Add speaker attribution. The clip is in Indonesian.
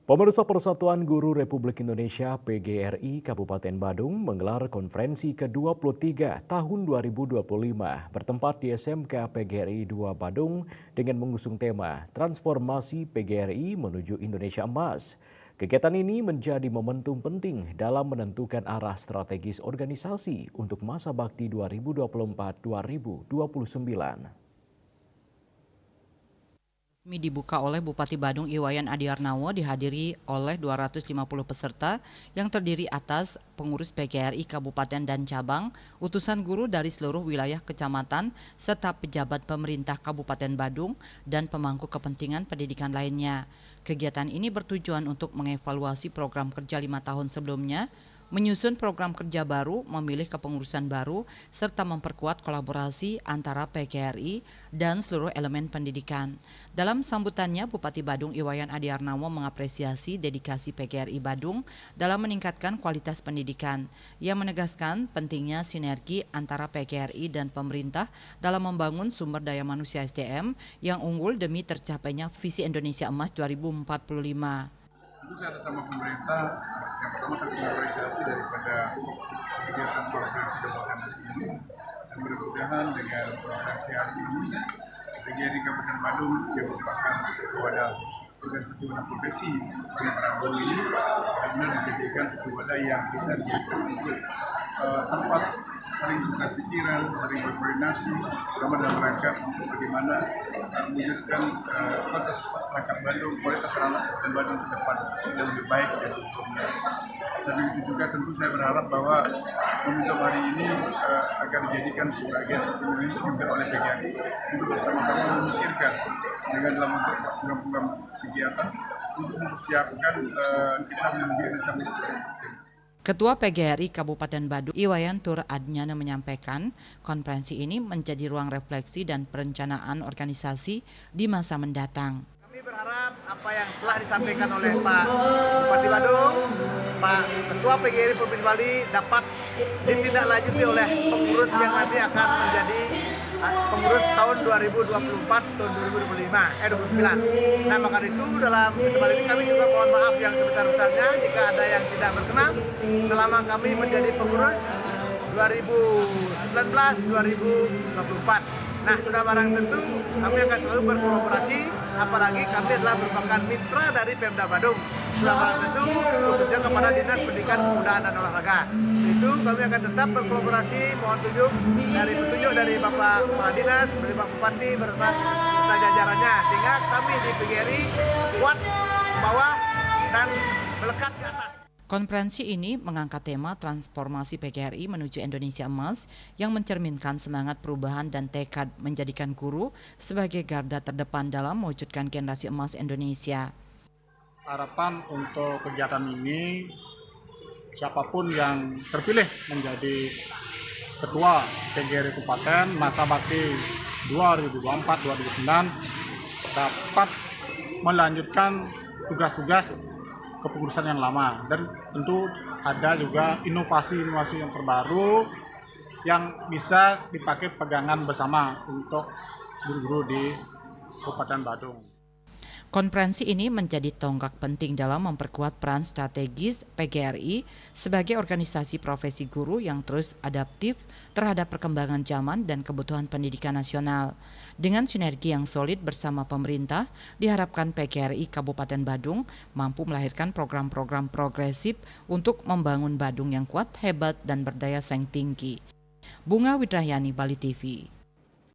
Speaker 1: Pemirsa Persatuan Guru Republik Indonesia PGRI Kabupaten Badung menggelar konferensi ke-23 tahun 2025 bertempat di SMK PGRI 2 Badung dengan mengusung tema Transformasi PGRI menuju Indonesia Emas. Kegiatan ini menjadi momentum penting dalam menentukan arah strategis organisasi untuk masa bakti 2024-2029.
Speaker 2: Resmi dibuka oleh Bupati Badung Iwayan Adiarnawo dihadiri oleh 250 peserta yang terdiri atas pengurus PGRI Kabupaten dan Cabang, utusan guru dari seluruh wilayah kecamatan, serta pejabat pemerintah Kabupaten Badung dan pemangku kepentingan pendidikan lainnya. Kegiatan ini bertujuan untuk mengevaluasi program kerja 5 tahun sebelumnya, menyusun program kerja baru, memilih kepengurusan baru, serta memperkuat kolaborasi antara PGRI dan seluruh elemen pendidikan. Dalam sambutannya, Bupati Badung Iwayan Adiarnawo mengapresiasi dedikasi PGRI Badung dalam meningkatkan kualitas pendidikan. Ia menegaskan pentingnya sinergi antara PGRI dan pemerintah dalam membangun sumber daya manusia SDM yang unggul demi tercapainya visi Indonesia Emas 2045.
Speaker 3: Tentu saya atas nama pemerintah, yang pertama sangat mengapresiasi daripada kegiatan konferensi kabupaten ini, dan mudah-mudahan dengan konferensi hari ini PGRI Kabupaten Badung yang merupakan satu wadah organisasi wadah profesi pendidikan guru ini benar-benar dijadikan satu wadah yang bisa dijadikan untuk tempat saling bertukar pikiran, saling berkoordinasi, terutama dalam rangka untuk bagaimana mewujudkan kualitas masyarakat Badung, kualitas anak dan Badung ke depan yang lebih baik dari sebelumnya. Sambil itu juga tentu saya berharap bahwa momentum hari ini akan dijadikan sebagai satu momentum juga oleh PGRI untuk bersama-sama memikirkan dengan dalam bentuk program-program kegiatan untuk mempersiapkan kita menuju Indonesia Emas.
Speaker 2: Ketua PGRI Kabupaten Badung Iwayan Tur Adnyana menyampaikan konferensi ini menjadi ruang refleksi dan perencanaan organisasi di masa mendatang.
Speaker 4: Kami berharap apa yang telah disampaikan oleh Pak Bupati Badung, Pak Ketua PGRI Provinsi Bali dapat ditindaklanjuti oleh pengurus yang nanti akan menjadi pengurus tahun 2024 tahun 2029. Nah, maka itu dalam kesempatan ini kami juga mohon maaf yang sebesar-besarnya jika ada yang tidak berkenan selama kami menjadi pengurus 2019-2024. Nah, sudah barang tentu kami akan selalu berkolaborasi, apalagi kami adalah merupakan mitra dari Pemda Badung. Sudah barang tentu khususnya kepada Dinas Pendidikan, Kebudayaan dan Olahraga. Itu kami akan tetap berkolaborasi, mohon petunjuk dari Bapak Kepala Dinas, dari Pak Bupati bersama jajarannya, sehingga kami di PGRI kuat bawah dan melekat di atas.
Speaker 2: Konferensi ini mengangkat tema transformasi PGRI menuju Indonesia Emas yang mencerminkan semangat perubahan dan tekad menjadikan guru sebagai garda terdepan dalam mewujudkan generasi emas Indonesia.
Speaker 5: Harapan untuk kegiatan ini, siapapun yang terpilih menjadi Ketua PGRI Kabupaten masa bakti 2024-2029 dapat melanjutkan tugas-tugas kepengurusan yang lama, dan tentu ada juga inovasi-inovasi yang terbaru yang bisa dipakai pegangan bersama untuk guru-guru di Kabupaten Badung.
Speaker 2: Konferensi ini menjadi tonggak penting dalam memperkuat peran strategis PGRI sebagai organisasi profesi guru yang terus adaptif terhadap perkembangan zaman dan kebutuhan pendidikan nasional. Dengan sinergi yang solid bersama pemerintah, diharapkan PGRI Kabupaten Badung mampu melahirkan program-program progresif untuk membangun Badung yang kuat, hebat, dan berdaya saing tinggi. Bunga Widrayani, Bali TV.